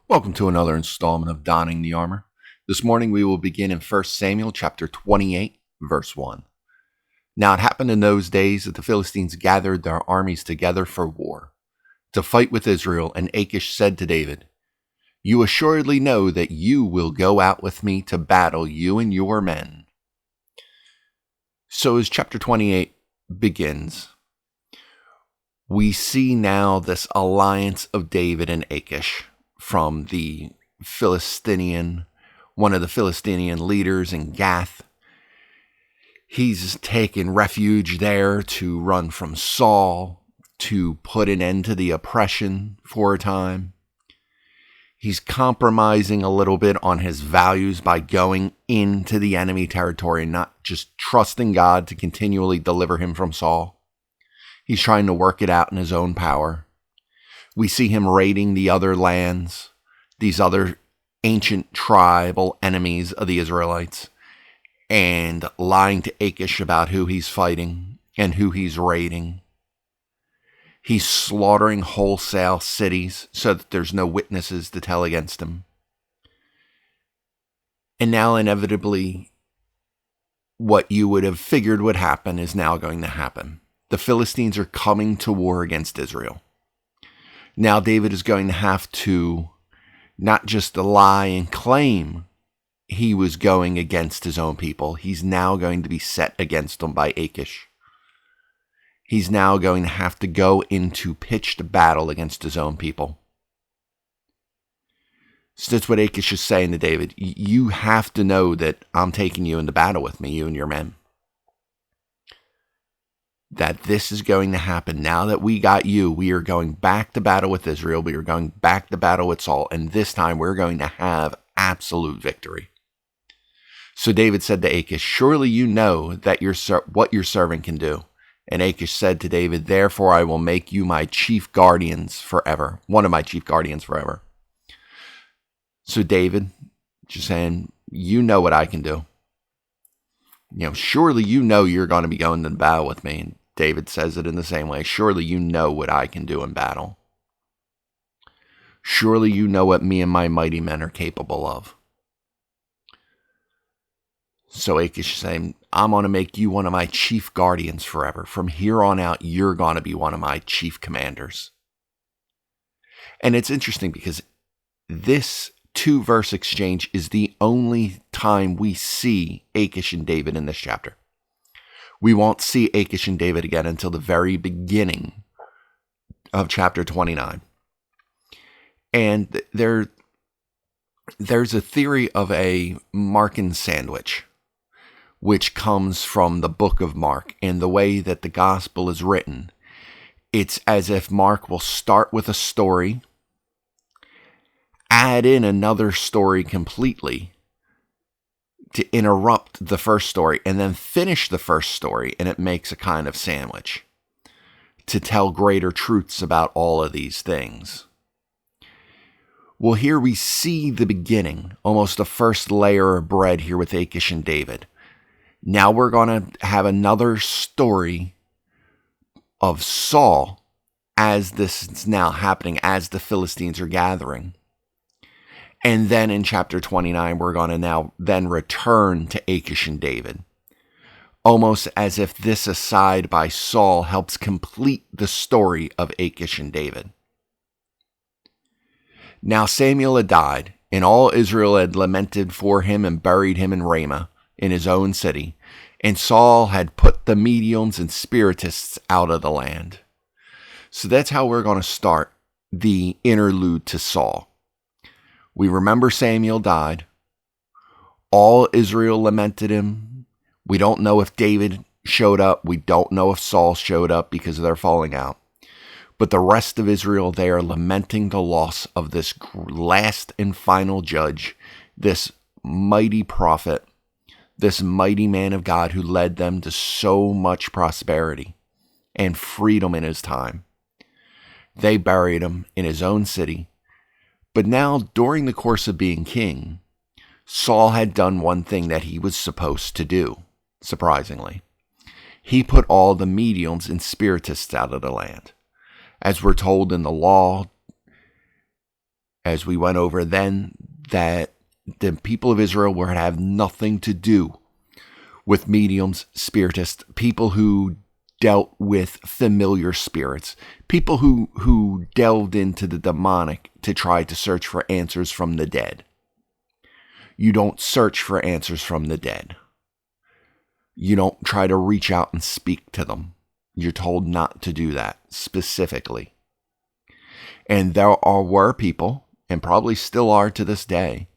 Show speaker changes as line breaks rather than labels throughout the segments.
Welcome to another installment of Donning the Armor. This morning we will begin in 1 Samuel chapter 28, verse 1. Now it happened in those days that the Philistines gathered their armies together for war, to fight with Israel, and Achish said to David, "You assuredly know that you will go out with me to battle, you and your men." So as chapter 28 begins, we see now this alliance of David and Achish from one of the Philistinian leaders in Gath. He's taken refuge there to run from Saul, to put an end to the oppression for a time. He's compromising a little bit on his values by going into the enemy territory and not just trusting God to continually deliver him from Saul. He's trying to work it out in his own power. We see him raiding the other lands, these other ancient tribal enemies of the Israelites, and lying to Achish about who he's fighting and who he's raiding. He's slaughtering wholesale cities so that there's no witnesses to tell against him. And now inevitably, what you would have figured would happen is now going to happen. The Philistines are coming to war against Israel. Now David is going to have to not just lie and claim he was going against his own people. He's now going to be set against them by Achish. He's now going to have to go into pitched battle against his own people. So that's what Achish is saying to David. You have to know that I'm taking you into battle with me, you and your men. That this is going to happen. Now that we got you, we are going back to battle with Israel. We are going back to battle with Saul. And this time we're going to have absolute victory. So David said to Achish, "Surely you know that what your servant can do." And Achish said to David, "Therefore I will make you my chief guardians forever." One of my chief guardians forever. So David, just saying, you know what I can do. Surely you know you're going to be going to battle with me. And David says it in the same way. Surely you know what I can do in battle. Surely you know what me and my mighty men are capable of. So Achish is saying, I'm going to make you one of my chief guardians forever. From here on out, you're going to be one of my chief commanders. And it's interesting because this 2-verse exchange is the only time we see Achish and David in this chapter. We won't see Achish and David again until the very beginning of chapter 29. And there's a theory of a Markan sandwich, which comes from the book of Mark. And the way that the gospel is written, it's as if Mark will start with a story, add in another story completely to interrupt the first story, and then finish the first story, and it makes a kind of sandwich to tell greater truths about all of these things. Well, here we see the beginning, almost the first layer of bread here with Achish and David. Now we're going to have another story of Saul as this is now happening, as the Philistines are gathering. And then in chapter 29, we're going to now then return to Achish and David. Almost as if this aside by Saul helps complete the story of Achish and David. Now Samuel had died, and all Israel had lamented for him and buried him in Ramah, in his own city. And Saul had put the mediums and spiritists out of the land. So that's how we're going to start the interlude to Saul. We remember Samuel died. All Israel lamented him. We don't know if David showed up. We don't know if Saul showed up because of their falling out. But the rest of Israel, they are lamenting the loss of this last and final judge, this mighty prophet, this mighty man of God who led them to so much prosperity and freedom in his time. They buried him in his own city. But now, during the course of being king, Saul had done one thing that he was supposed to do, surprisingly. He put all the mediums and spiritists out of the land. As we're told in the law, as we went over then, that the people of Israel would have nothing to do with mediums, spiritists, people who dealt with familiar spirits, people who delved into the demonic to try to search for answers from the dead. You don't search for answers from the dead. You don't try to reach out and speak to them. You're told not to do that specifically. And there were people, and probably still are to this day,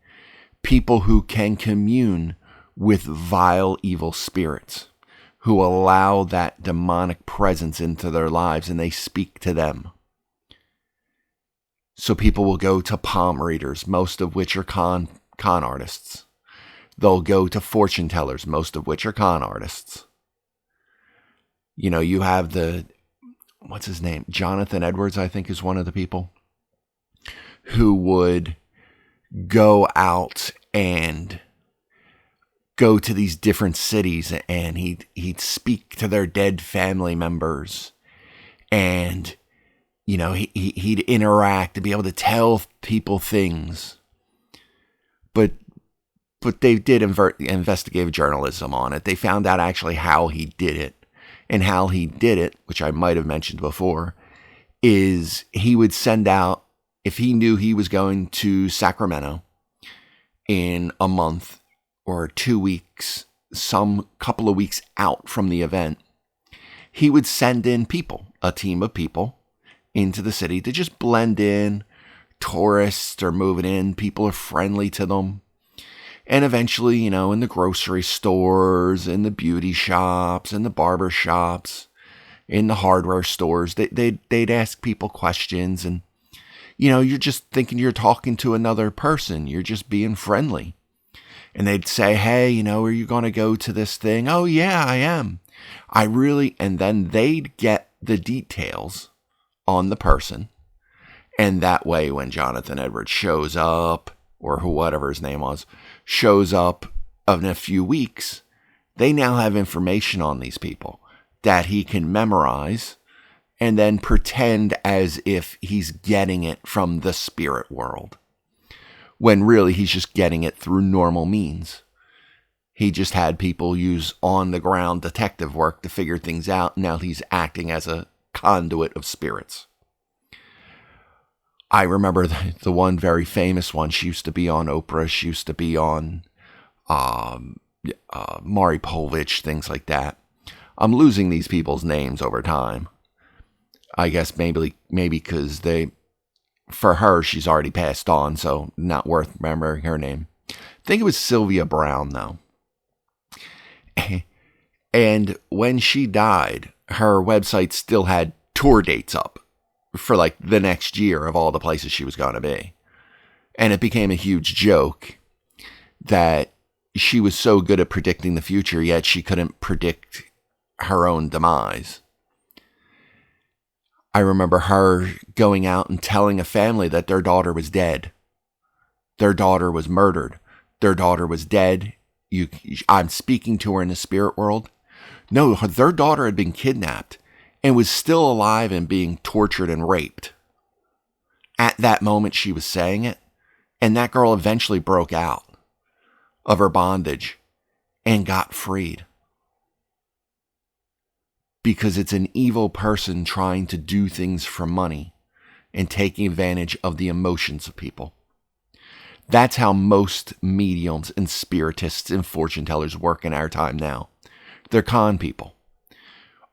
people who can commune with vile, evil spirits, who allow that demonic presence into their lives and they speak to them. So people will go to palm readers, most of which are con artists. They'll go to fortune tellers, most of which are con artists. You know, you have what's his name? Jonathan Edwards, I think, is one of the people who would go out and go to these different cities, and he'd speak to their dead family members, and you know, he'd interact and be able to tell people things. But they did investigative journalism on it. They found out actually how he did it. And how he did it, which I might have mentioned before, is he would send out, if he knew he was going to Sacramento in a month or 2 weeks, some couple of weeks out from the event, he would send in people, a team of people, into the city to just blend in. Tourists are moving in, people are friendly to them. And eventually, you know, in the grocery stores, in the beauty shops, in the barber shops, in the hardware stores, they'd ask people questions. And, you know, you're just thinking you're talking to another person. You're just being friendly. And they'd say, hey, you know, are you going to go to this thing? Oh, yeah, I am. And then they'd get the details on the person. And that way, when Jonathan Edwards shows up, or whatever his name was, shows up in a few weeks, they now have information on these people that he can memorize and then pretend as if he's getting it from the spirit world, when really he's just getting it through normal means. He just had people use on-the-ground detective work to figure things out. Now he's acting as a conduit of spirits. I remember the one very famous one. She used to be on Oprah. She used to be on Maury Povich, things like that. I'm losing these people's names over time. I guess maybe because for her, she's already passed on, so not worth remembering her name. I think it was Sylvia Brown, though. And when she died, her website still had tour dates up for like the next year of all the places she was going to be. And it became a huge joke that she was so good at predicting the future, yet she couldn't predict her own demise. I remember her going out and telling a family that their daughter was dead. Their daughter was murdered. Their daughter was dead. I'm speaking to her in the spirit world. No, their daughter had been kidnapped and was still alive and being tortured and raped. At that moment, she was saying it, and that girl eventually broke out of her bondage and got freed. Because it's an evil person trying to do things for money and taking advantage of the emotions of people. That's how most mediums and spiritists and fortune tellers work in our time now. They're con people.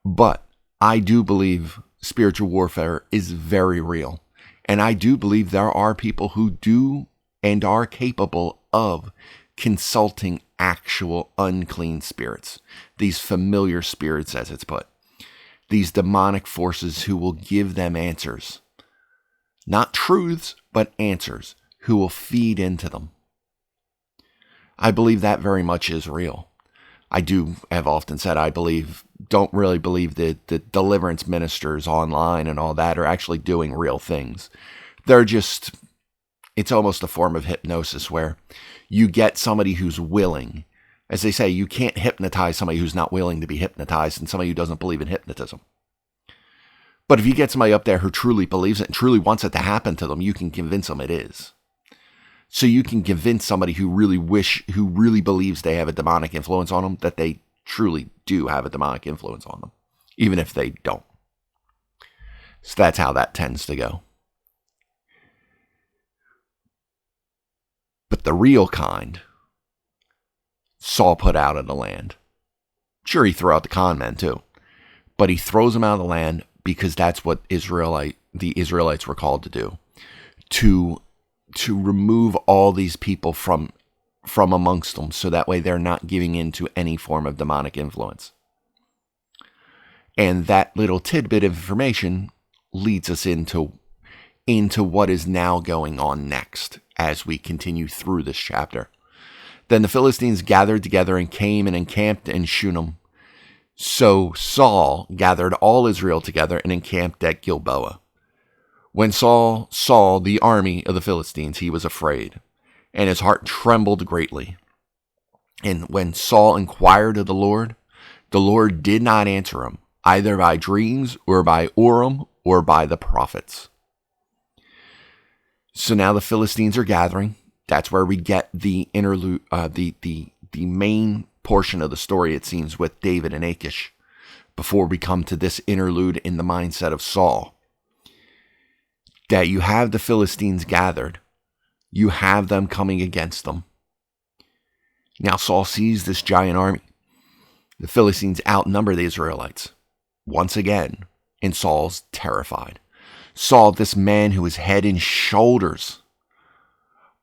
But I do believe spiritual warfare is very real. And I do believe there are people who do and are capable of consulting actual unclean spirits. These familiar spirits, as it's put. These demonic forces who will give them answers. Not truths, but answers. Who will feed into them. I believe that very much is real. I have often said don't really believe that the deliverance ministers online and all that are actually doing real things. It's almost a form of hypnosis where you get somebody who's willing. As they say, you can't hypnotize somebody who's not willing to be hypnotized and somebody who doesn't believe in hypnotism. But if you get somebody up there who truly believes it and truly wants it to happen to them, you can convince them it is. So you can convince somebody who really believes they have a demonic influence on them that they truly do have a demonic influence on them, even if they don't. So that's how that tends to go. But the real kind, Saul put out of the land. Sure, he threw out the con men too, but he throws them out of the land because that's what the Israelites were called to do, to remove all these people from amongst them, so that way they're not giving in to any form of demonic influence. And that little tidbit of information leads us into what is now going on next as we continue through this chapter. Then the Philistines gathered together and came and encamped in Shunem. So Saul gathered all Israel together and encamped at Gilboa. When Saul saw the army of the Philistines, he was afraid, and his heart trembled greatly. And when Saul inquired of the Lord did not answer him, either by dreams or by Urim or by the prophets. So now the Philistines are gathering. That's where we get the interlude, the main portion of the story, it seems, with David and Achish, before we come to this interlude in the mindset of Saul. That you have the Philistines gathered. You have them coming against them. Now Saul sees this giant army. The Philistines outnumber the Israelites. Once again, and Saul's terrified. Saul, this man who is head and shoulders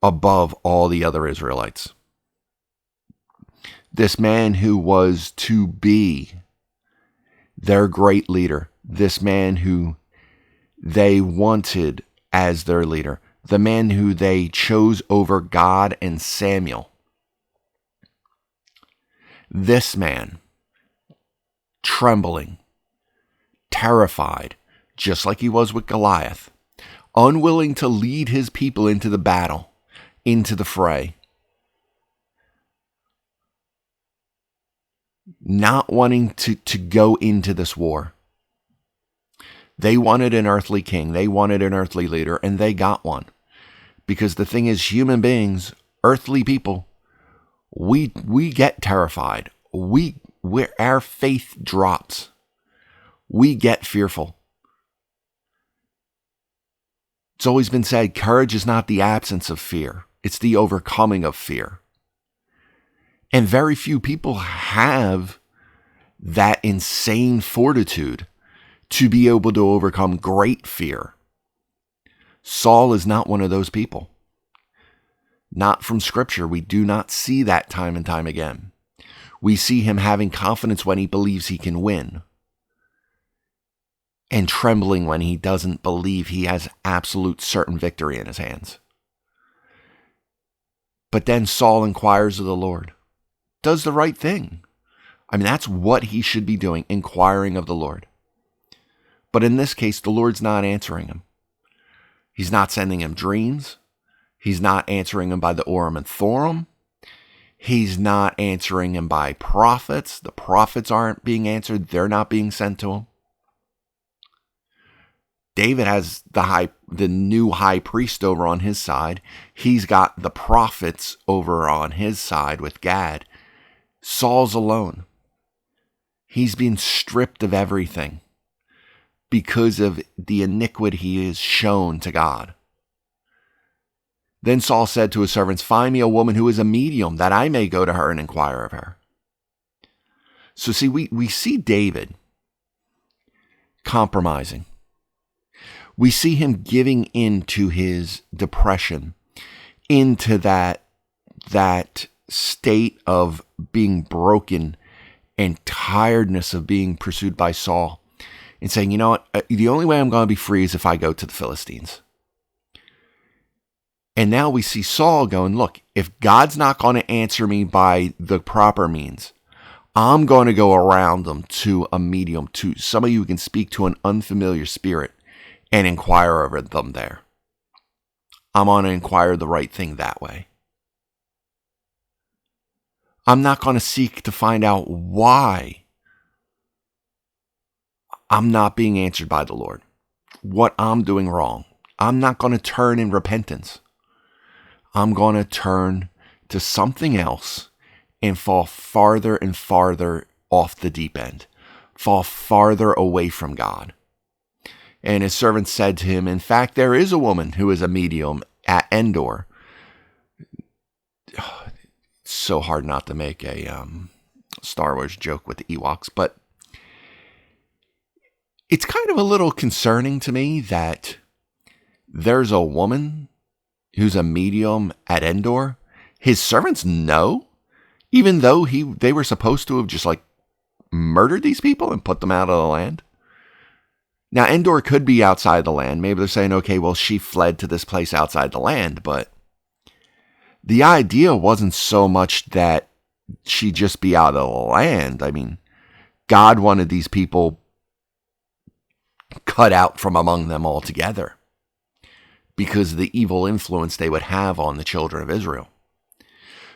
above all the other Israelites. This man who was to be their great leader. This man who they wanted as their leader. The man who they chose over God and Samuel. This man, trembling, terrified, just like he was with Goliath, unwilling to lead his people into the battle, into the fray, not wanting to go into this war. They wanted an earthly king, they wanted an earthly leader, and they got one. Because the thing is, human beings, earthly people, we get terrified. Our faith drops. We get fearful. It's always been said, courage is not the absence of fear. It's the overcoming of fear. And very few people have that insane fortitude to be able to overcome great fear. Saul is not one of those people. Not from Scripture. We do not see that time and time again. We see him having confidence when he believes he can win, and trembling when he doesn't believe he has absolute certain victory in his hands. But then Saul inquires of the Lord, does the right thing. I mean, that's what he should be doing, inquiring of the Lord. But in this case, the Lord's not answering him. He's not sending him dreams. He's not answering him by the Urim and Thummim. He's not answering him by prophets. The prophets aren't being answered. They're not being sent to him. David has the new high priest over on his side. He's got the prophets over on his side with Gad. Saul's alone. He's been stripped of everything because of the iniquity he has shown to God. Then Saul said to his servants, find me a woman who is a medium, that I may go to her and inquire of her. So see, we see David compromising. We see him giving in to his depression, into that state of being broken and tiredness of being pursued by Saul, and saying, you know what, the only way I'm going to be free is if I go to the Philistines. And now we see Saul going, look, if God's not going to answer me by the proper means, I'm going to go around them to a medium, to somebody who can speak to an unfamiliar spirit and inquire over them there. I'm going to inquire the right thing that way. I'm not going to seek to find out why I'm not being answered by the Lord. What I'm doing wrong. I'm not going to turn in repentance. I'm going to turn to something else and fall farther and farther off the deep end, fall farther away from God. And his servant said to him, in fact, there is a woman who is a medium at Endor. It's so hard not to make a Star Wars joke with the Ewoks, but it's kind of a little concerning to me that there's a woman who's a medium at Endor. His servants know, even though they were supposed to have just like murdered these people and put them out of the land. Now, Endor could be outside the land. Maybe they're saying, okay, well, she fled to this place outside the land, but the idea wasn't so much that she just be out of the land. I mean, God wanted these people cut out from among them altogether because of the evil influence they would have on the children of Israel.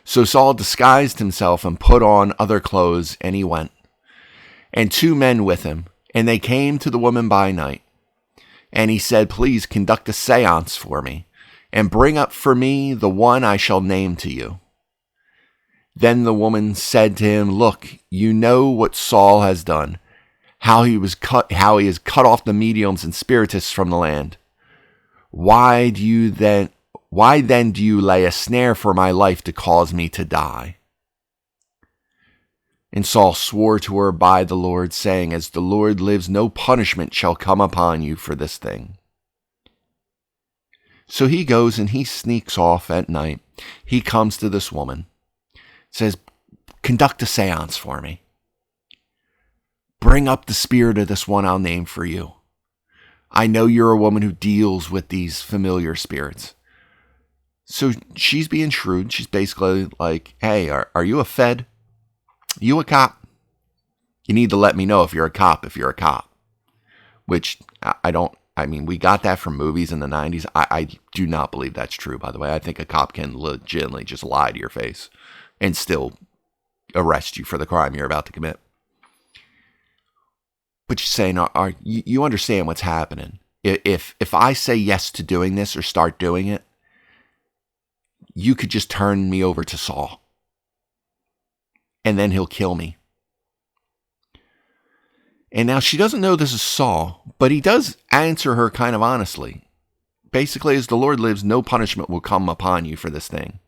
So Saul disguised himself and put on other clothes, and he went, and 2 men with him, and they came to the woman by night. And he said, please conduct a seance for me, and bring up for me the one I shall name to you. Then the woman said to him, look, you know what Saul has done, how he has cut off the mediums and spiritists from the land. Why then do you lay a snare for my life to cause me to die? And Saul swore to her by the Lord, saying, as the Lord lives, no punishment shall come upon you for this thing. So he goes and he sneaks off at night. He comes to this woman, says, conduct a seance for me. Bring up the spirit of this one I'll name for you. I know you're a woman who deals with these familiar spirits. So she's being shrewd. She's basically like, hey, are you a Fed? You a cop? You need to let me know if you're a cop, Which we got that from movies in the 90s. I do not believe that's true, by the way. I think a cop can legitimately just lie to your face and still arrest you for the crime you're about to commit. But she's saying, you understand what's happening. If I say yes to doing this or start doing it, you could just turn me over to Saul. And then he'll kill me. And now she doesn't know this is Saul, but he does answer her kind of honestly. Basically, as the Lord lives, no punishment will come upon you for this thing.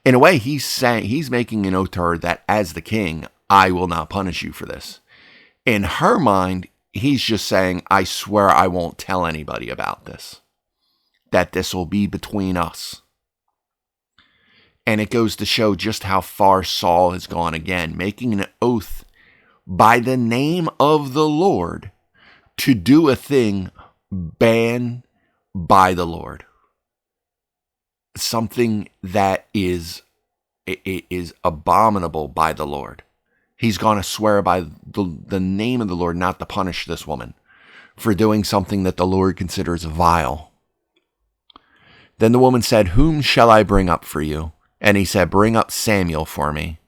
In a way, he's making an oath to her that as the king, I will not punish you for this. In her mind, he's just saying, I swear I won't tell anybody about this. That this will be between us. And it goes to show just how far Saul has gone again, making an oath by the name of the Lord to do a thing banned by the Lord. Something that is abominable by the Lord. He's going to swear by the name of the Lord not to punish this woman for doing something that the Lord considers vile. Then the woman said, whom shall I bring up for you? And he said, bring up Samuel for me.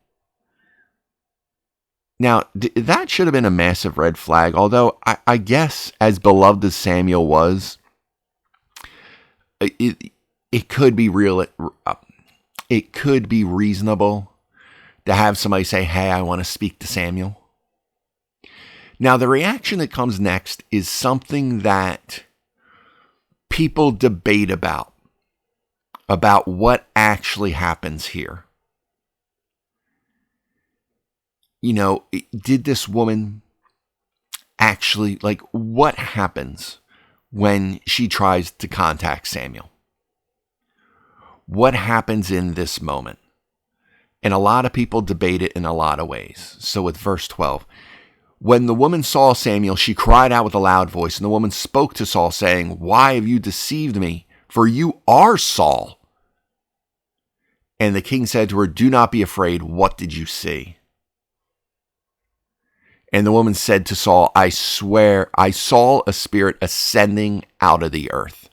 Now, that should have been a massive red flag, although I guess as beloved as Samuel was, it could be real. It could be reasonable to have somebody say, hey, I want to speak to Samuel. Now, the reaction that comes next is something that people debate about what actually happens here. You know, did this woman actually, what happens when she tries to contact Samuel? What happens in this moment? And a lot of people debate it in a lot of ways. So with verse 12, when the woman saw Samuel, she cried out with a loud voice, and the woman spoke to Saul, saying, why have you deceived me? For you are Saul. And the king said to her, do not be afraid. What did you see? And the woman said to Saul, I swear I saw a spirit ascending out of the earth.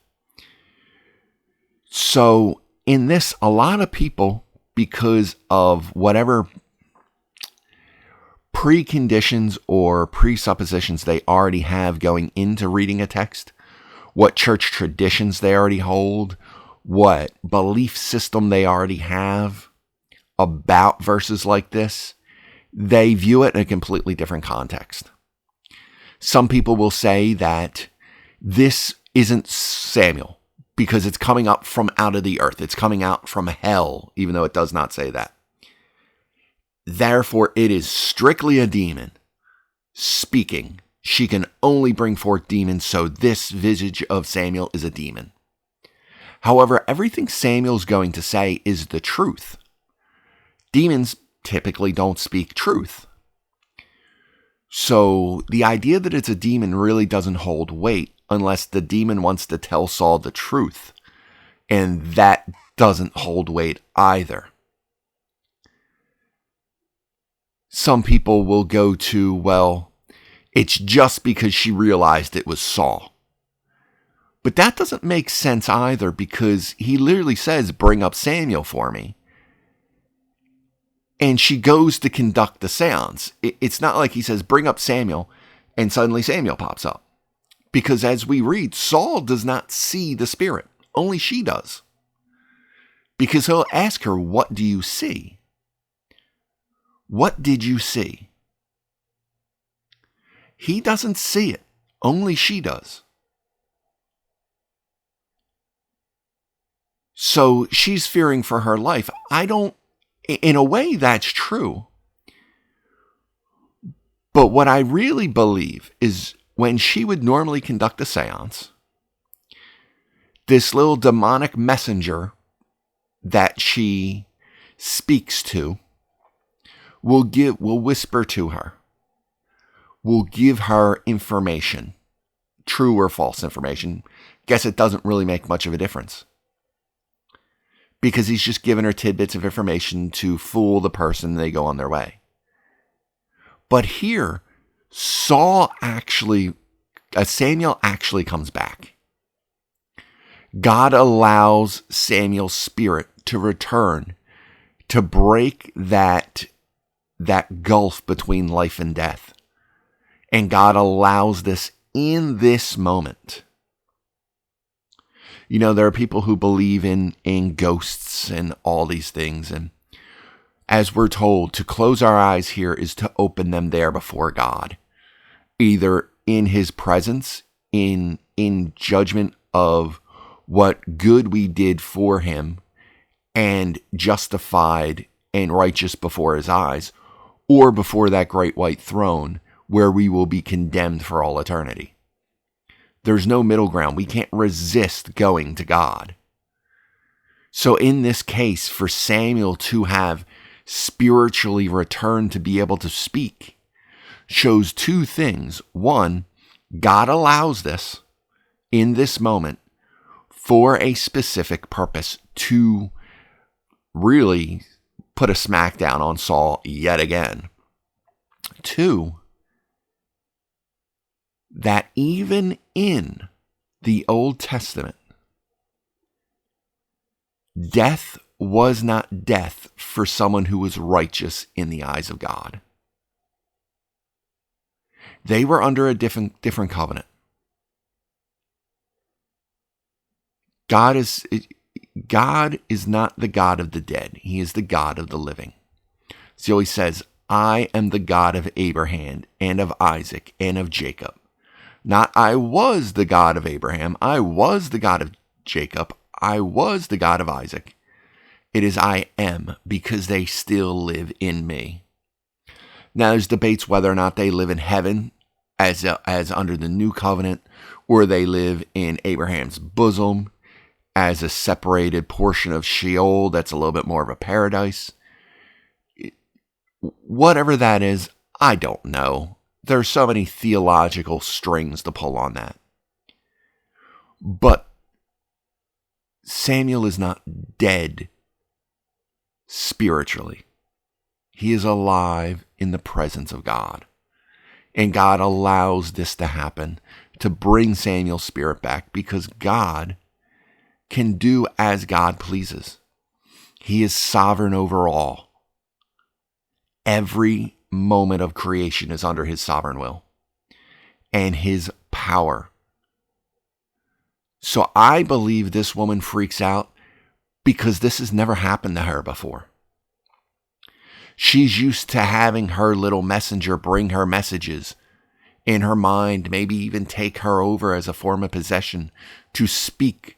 So in this, a lot of people, because of whatever preconditions or presuppositions they already have going into reading a text, what church traditions they already hold, what belief system they already have about verses like this, they view it in a completely different context. Some people will say that this isn't Samuel because it's coming up from out of the earth. It's coming out from hell, even though it does not say that. Therefore, it is strictly a demon speaking. She can only bring forth demons, so this visage of Samuel is a demon. However, everything Samuel's going to say is the truth. Demons typically don't speak truth. So the idea that it's a demon really doesn't hold weight unless the demon wants to tell Saul the truth. And that doesn't hold weight either. Some people will go to, well, it's just because she realized it was Saul. But that doesn't make sense either, because he literally says, bring up Samuel for me. And she goes to conduct the seance. It's not like he says, bring up Samuel, and suddenly Samuel pops up. Because as we read, Saul does not see the spirit. Only she does. Because he'll ask her, what do you see? What did you see? He doesn't see it. Only she does. So she's fearing for her life. In a way, that's true. But what I really believe is when she would normally conduct a seance, this little demonic messenger that she speaks to will whisper to her, will give her information, true or false information. Guess it doesn't really make much of a difference, because he's just giving her tidbits of information to fool the person, and they go on their way. But here, Samuel actually comes back. God allows Samuel's spirit to return to break that gulf between life and death. And God allows this in this moment. You know, there are people who believe in ghosts and all these things. And as we're told, to close our eyes here is to open them there before God. Either in his presence, in judgment of what good we did for him, and justified and righteous before his eyes, or before that great white throne where we will be condemned for all eternity. There's no middle ground. We can't resist going to God. So in this case, for Samuel to have spiritually returned to be able to speak shows two things. One, God allows this in this moment for a specific purpose, to really put a smackdown on Saul yet again. Two, that even in the Old Testament, death was not death for someone who was righteous in the eyes of God. They were under a different covenant. God is not the God of the dead. He is the God of the living. So he says, I am the God of Abraham and of Isaac and of Jacob. Not I was the God of Abraham. I was the God of Jacob. I was the God of Isaac. It is I am, because they still live in me. Now there's debates whether or not they live in heaven as under the new covenant, or they live in Abraham's bosom as a separated portion of Sheol that's a little bit more of a paradise. Whatever that is, I don't know. There's so many theological strings to pull on that. But Samuel is not dead spiritually. He is alive in the presence of God. And God allows this to happen to bring Samuel's spirit back, because God can do as God pleases. He is sovereign over all. Every moment of creation is under his sovereign will and his power. So I believe this woman freaks out because this has never happened to her before. She's used to having her little messenger bring her messages in her mind, maybe even take her over as a form of possession to speak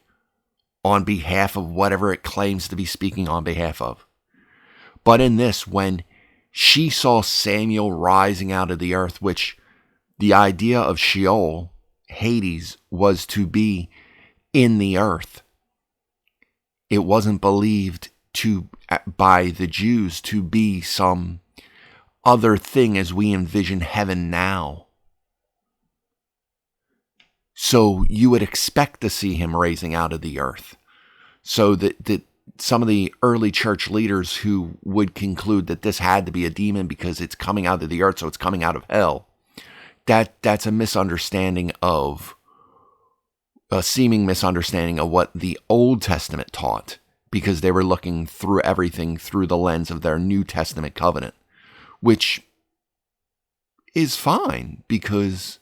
on behalf of whatever it claims to be speaking on behalf of. But in this, when she saw Samuel rising out of the earth, which the idea of Sheol, Hades, was to be in the earth. It wasn't believed by the Jews to be some other thing as we envision heaven now. So you would expect to see him raising out of the earth. So that some of the early church leaders who would conclude that this had to be a demon because it's coming out of the earth, so it's coming out of hell, that's a misunderstanding of, a seeming misunderstanding of what the Old Testament taught, because they were looking through everything through the lens of their New Testament covenant, which is fine because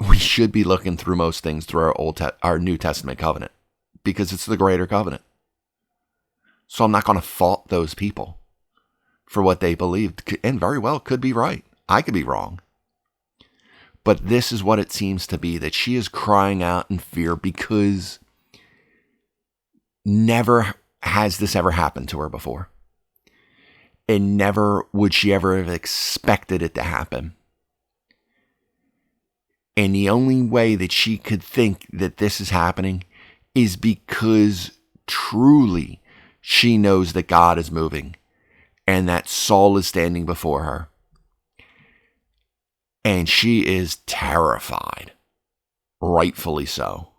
we should be looking through most things through our New Testament covenant because it's the greater covenant. So I'm not going to fault those people for what they believed, and very well could be right. I could be wrong. But this is what it seems to be, that she is crying out in fear because never has this ever happened to her before. And never would she ever have expected it to happen. And the only way that she could think that this is happening is because truly she knows that God is moving and that Saul is standing before her. And she is terrified, rightfully so.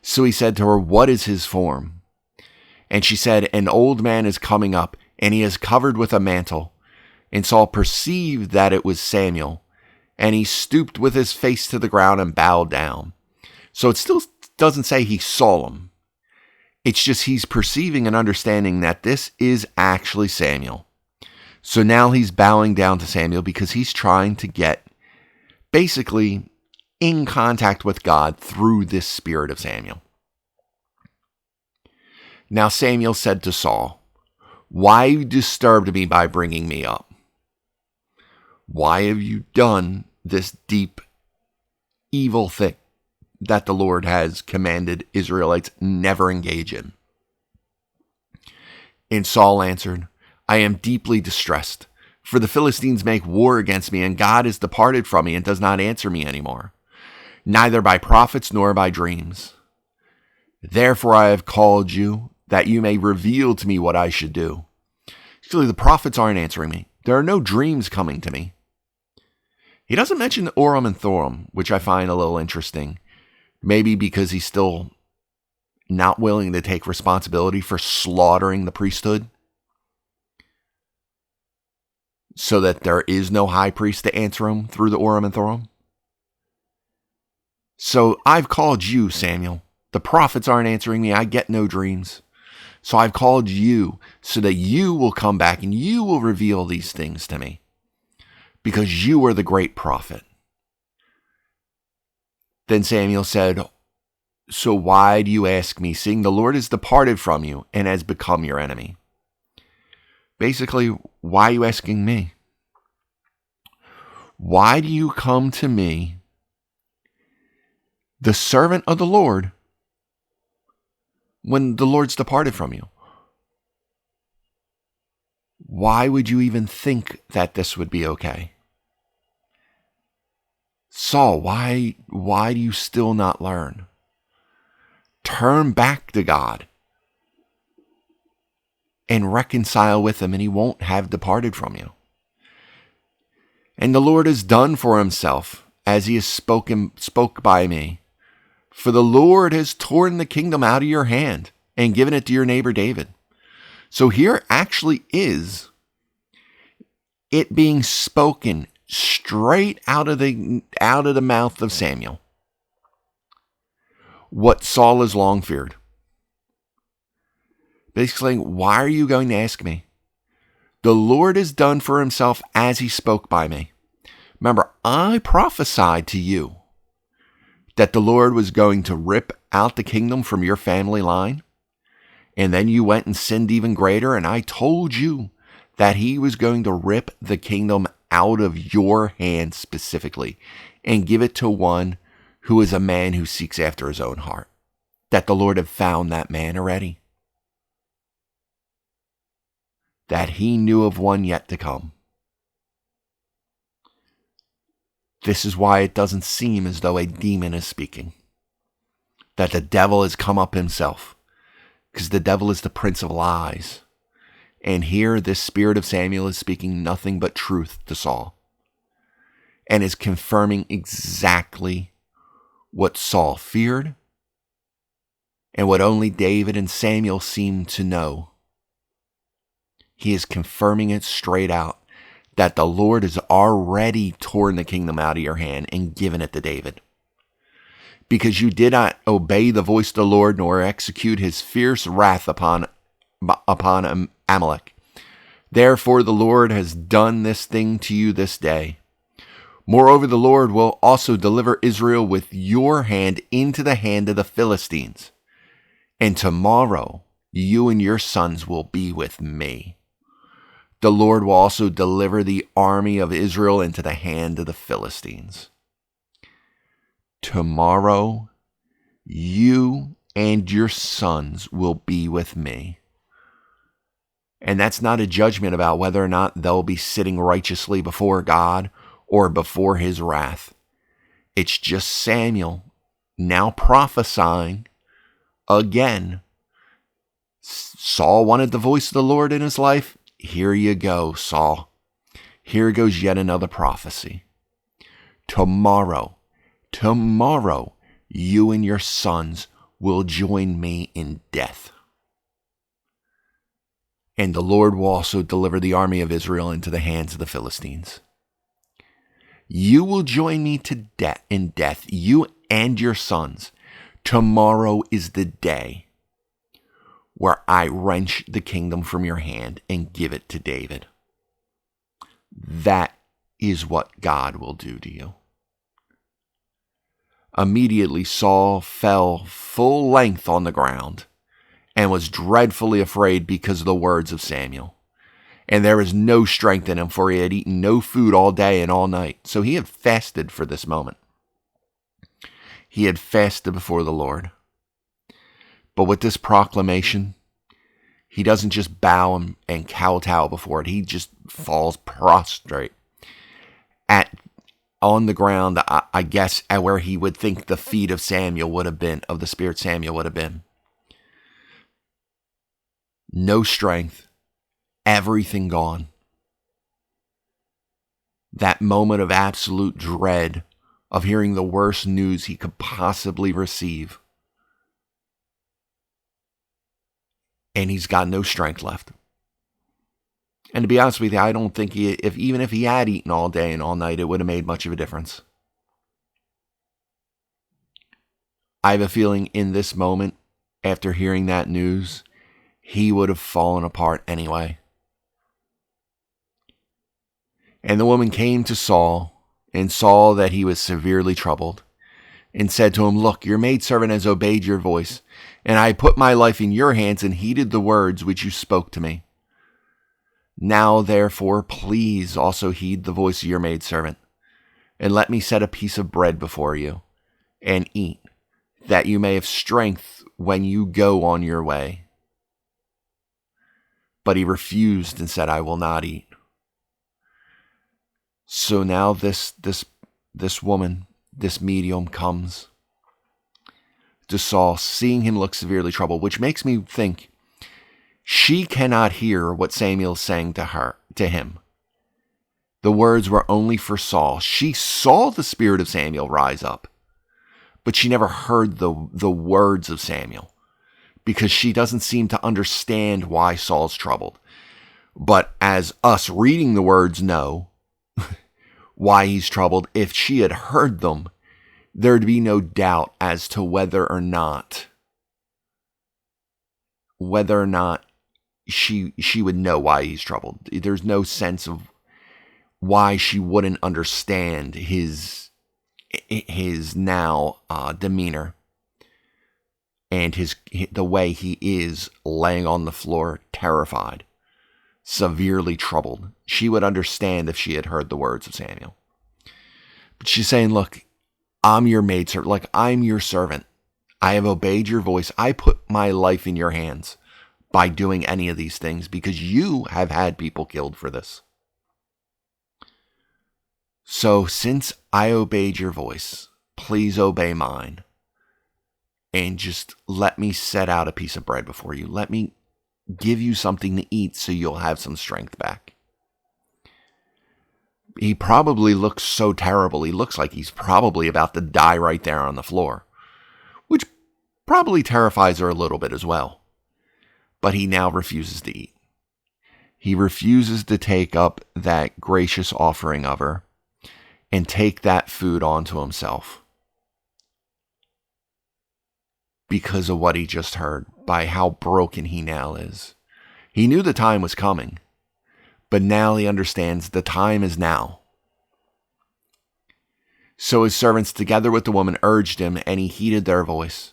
So he said to her, "What is his form?" And she said, "An old man is coming up, and he is covered with a mantle." And Saul perceived that it was Samuel, and he stooped with his face to the ground and bowed down. So it still doesn't say he saw him. It's just he's perceiving and understanding that this is actually Samuel. So now he's bowing down to Samuel because he's trying to get basically in contact with God through this spirit of Samuel. Now Samuel said to Saul, "Why you disturbed me by bringing me up? Why have you done this deep evil thing that the Lord has commanded Israelites never engage in?" And Saul answered, "I am deeply distressed, for the Philistines make war against me, and God is departed from me and does not answer me anymore, neither by prophets nor by dreams. Therefore I have called you, that you may reveal to me what I should do." Actually, the prophets aren't answering me. There are no dreams coming to me. He doesn't mention the Urim and Thummim, which I find a little interesting. Maybe because he's still not willing to take responsibility for slaughtering the priesthood, so that there is no high priest to answer him through the Urim and Thummim. So I've called you, Samuel. The prophets aren't answering me. I get no dreams. So I've called you so that you will come back and you will reveal these things to me, because you are the great prophet. Then Samuel said, "So why do you ask me, seeing the Lord has departed from you and has become your enemy?" Basically, why are you asking me? Why do you come to me, the servant of the Lord, when the Lord's departed from you? Why would you even think that this would be okay? Saul, why do you still not learn? Turn back to God and reconcile with him, and he won't have departed from you. And the Lord has done for himself as he has spoke by me. For the Lord has torn the kingdom out of your hand and given it to your neighbor David. So here actually is it being spoken straight out of the mouth of Samuel, what Saul has long feared. Basically, why are you going to ask me? The Lord has done for himself as he spoke by me. Remember, I prophesied to you that the Lord was going to rip out the kingdom from your family line. And then you went and sinned even greater. And I told you that he was going to rip the kingdom out of your hand specifically and give it to one who is a man who seeks after his own heart. That the Lord had found that man already. That he knew of one yet to come. This is why it doesn't seem as though a demon is speaking. That the devil has come up himself. Because the devil is the prince of lies. And here this spirit of Samuel is speaking nothing but truth to Saul. And is confirming exactly what Saul feared. And what only David and Samuel seemed to know. He is confirming it straight out. That the Lord has already torn the kingdom out of your hand and given it to David. Because you did not obey the voice of the Lord, nor execute his fierce wrath upon Amalek. Therefore the Lord has done this thing to you this day. Moreover, the Lord will also deliver Israel with your hand into the hand of the Philistines. And tomorrow you and your sons will be with me. The Lord will also deliver the army of Israel into the hand of the Philistines. Tomorrow, you and your sons will be with me. And that's not a judgment about whether or not they'll be sitting righteously before God or before his wrath. It's just Samuel now prophesying again. Saul wanted the voice of the Lord in his life. Here you go, Saul. Here goes yet another prophecy. Tomorrow, you and your sons will join me in death. And the Lord will also deliver the army of Israel into the hands of the Philistines. You will join me in death, you and your sons. Tomorrow is the day where I wrench the kingdom from your hand and give it to David. That is what God will do to you. Immediately Saul fell full length on the ground and was dreadfully afraid because of the words of Samuel. And there was no strength in him, for he had eaten no food all day and all night. So he had fasted for this moment. He had fasted before the Lord. But with this proclamation, he doesn't just bow and kowtow before it. He just falls prostrate on the ground, I guess, at where he would think the feet of Samuel would have been, of the spirit Samuel would have been. No strength, everything gone. That moment of absolute dread of hearing the worst news he could possibly receive. And he's got no strength left. And to be honest with you, I don't think even if he had eaten all day and all night, it would have made much of a difference. I have a feeling in this moment, after hearing that news, he would have fallen apart anyway. And the woman came to Saul and saw that he was severely troubled and said to him, "Look, your maidservant has obeyed your voice, and I put my life in your hands and heeded the words which you spoke to me. Now, therefore, please also heed the voice of your maidservant, and let me set a piece of bread before you, and eat, that you may have strength when you go on your way." But he refused and said, "I will not eat." So now this woman, this medium, comes to Saul, seeing him look severely troubled, which makes me think she cannot hear what Samuel is saying to him. The words were only for Saul. She saw the spirit of Samuel rise up, but she never heard the words of Samuel because she doesn't seem to understand why Saul's troubled. But as us reading the words know why he's troubled, if she had heard them, there'd be no doubt as to whether or not she would know why he's troubled. There's no sense of why she wouldn't understand his now demeanor and the way he is laying on the floor, terrified, severely troubled. She would understand if she had heard the words of Samuel. But she's saying, look, I'm your maidservant. Like, I'm your servant. I have obeyed your voice. I put my life in your hands by doing any of these things because you have had people killed for this. So since I obeyed your voice, please obey mine. And just let me set out a piece of bread before you. Let me give you something to eat so you'll have some strength back. He probably looks so terrible. He looks like he's probably about to die right there on the floor, which probably terrifies her a little bit as well. But he now refuses to eat. He refuses to take up that gracious offering of her and take that food onto himself because of what he just heard, by how broken he now is. He knew the time was coming, but now he understands the time is now. So his servants, together with the woman, urged him, and he heeded their voice.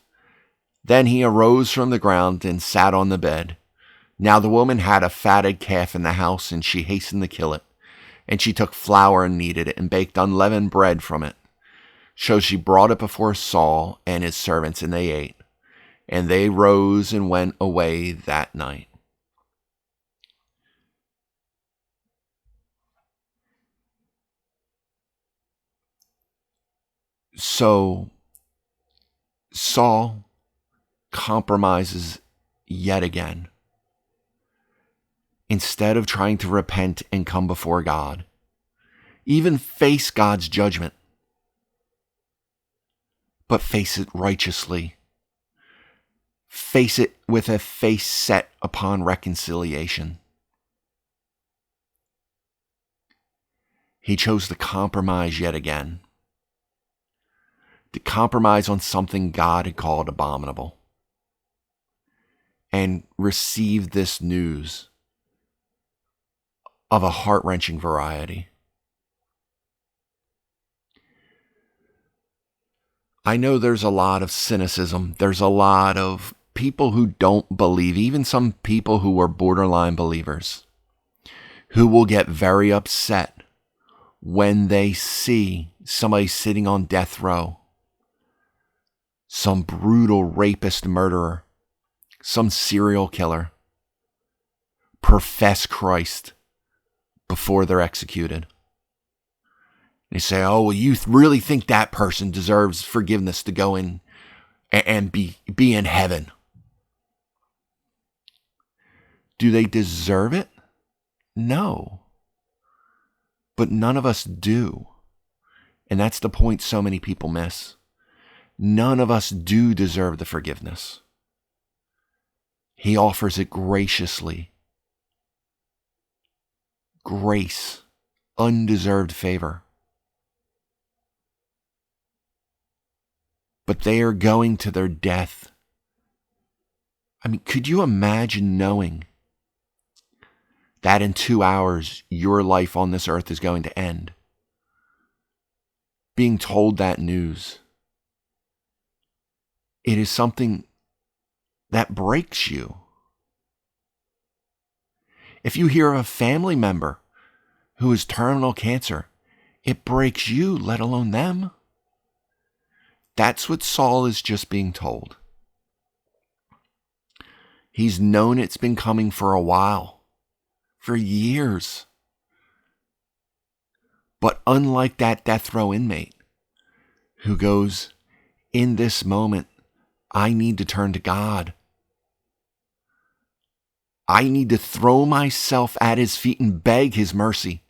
Then he arose from the ground and sat on the bed. Now the woman had a fatted calf in the house, and she hastened to kill it. And she took flour and kneaded it, and baked unleavened bread from it. So she brought it before Saul and his servants, and they ate. And they rose and went away that night. So Saul compromises yet again. Instead of trying to repent and come before God, even face God's judgment, but face it righteously. Face it with a face set upon reconciliation. He chose to compromise yet again. To compromise on something God had called abominable. And receive this news of a heart-wrenching variety. I know there's a lot of cynicism. There's a lot of people who don't believe, even some people who are borderline believers, who will get very upset when they see somebody sitting on death row, some brutal rapist murderer, some serial killer, profess Christ before they're executed. They say, oh, well, you really think that person deserves forgiveness to go in and be in heaven? Do they deserve it? No. But none of us do. And that's the point so many people miss. None of us do deserve the forgiveness. He offers it graciously. Grace, undeserved favor. But they are going to their death. I mean, could you imagine knowing that in 2 hours your life on this earth is going to end? Being told that news. It is something that breaks you. If you hear of a family member who has terminal cancer, it breaks you, let alone them. That's what Saul is just being told. He's known it's been coming for a while, for years. But unlike that death row inmate who goes, in this moment, I need to turn to God. I need to throw myself at his feet and beg his mercy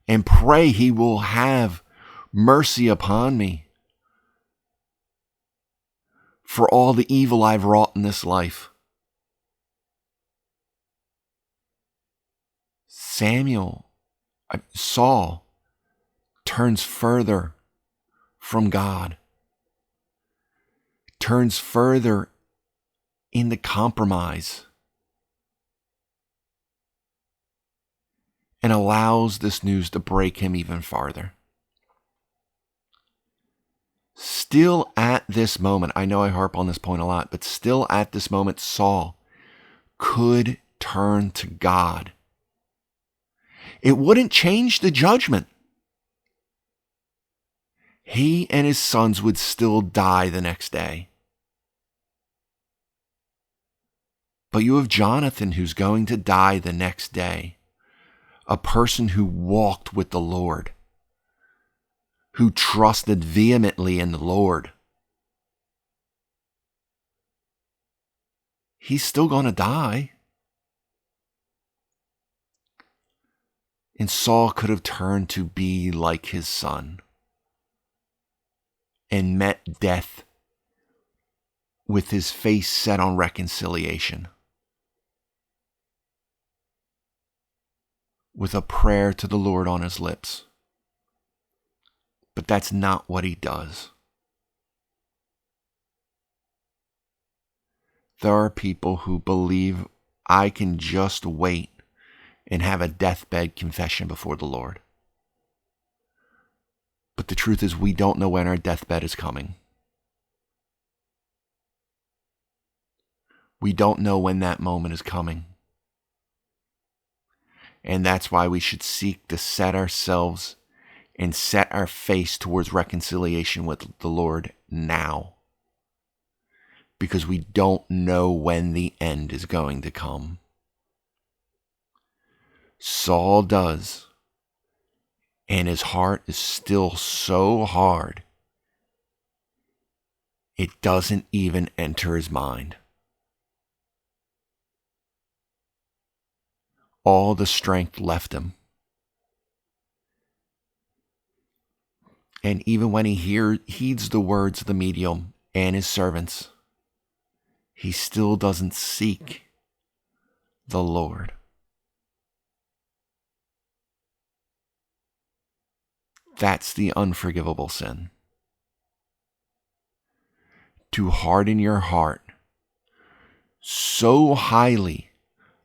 and pray he will have mercy upon me for all the evil I've wrought in this life. Saul turns further from God, turns further into compromise. and allows this news to break him even farther. Still at this moment, I know I harp on this point a lot, but still at this moment, Saul could turn to God. It wouldn't change the judgment. He and his sons would still die the next day. But you have Jonathan who's going to die the next day. A person who walked with the Lord, who trusted vehemently in the Lord. He's still going to die. And Saul could have turned to be like his son and met death with his face set on reconciliation, with a prayer to the Lord on his lips. But that's not what he does. There are people who believe I can just wait and have a deathbed confession before the Lord. But the truth is, we don't know when our deathbed is coming. We don't know when that moment is coming. And that's why we should seek to set ourselves and set our face towards reconciliation with the Lord now. Because we don't know when the end is going to come. Saul does. And his heart is still so hard, it doesn't even enter his mind. All the strength left him. And even when he heeds the words of the medium and his servants, he still doesn't seek the Lord. That's the unforgivable sin. To harden your heart so highly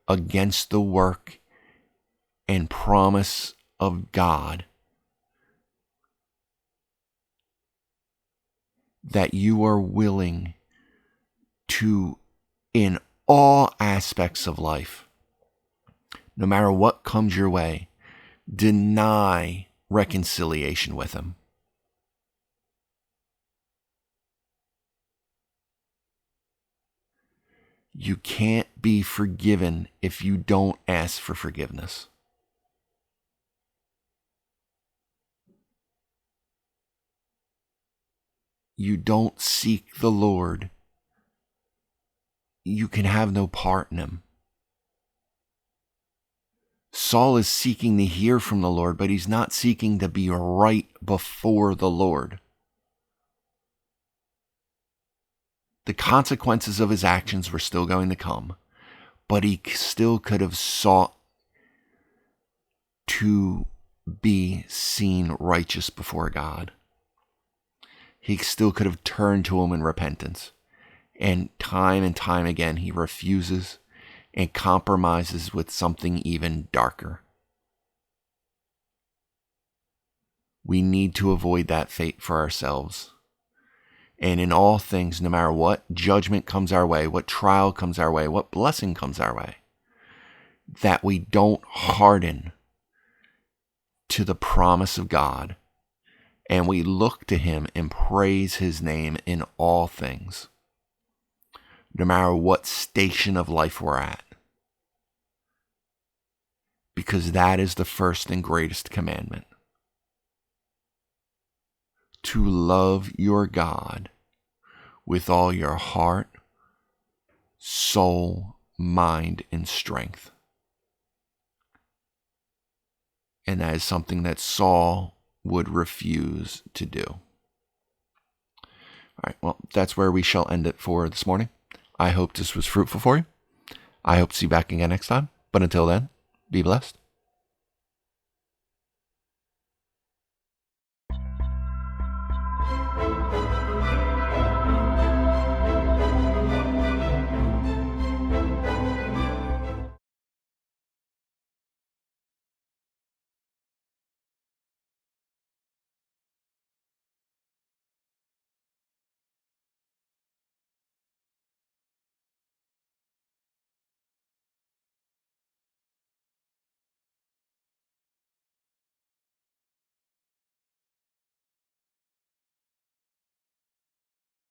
against the work and promise of God that you are willing to, in all aspects of life, no matter what comes your way, deny reconciliation with him. You can't be forgiven if you don't ask for forgiveness. You don't seek the Lord, you can have no part in him. Saul is seeking to hear from the Lord, but he's not seeking to be right before the Lord. The consequences of his actions were still going to come, but he still could have sought to be seen righteous before God. He still could have turned to him in repentance. And time again, he refuses and compromises with something even darker. We need to avoid that fate for ourselves. And in all things, no matter what judgment comes our way, what trial comes our way, what blessing comes our way, that we don't harden to the promise of God, and we look to him and praise his name in all things, no matter what station of life we're at. Because that is the first and greatest commandment. To love your God with all your heart, soul, mind, and strength. And that is something that Saul would refuse to do. All right, well, that's where we shall end it for this morning. I hope this was fruitful for you. I hope to see you back again next time. But until then, be blessed.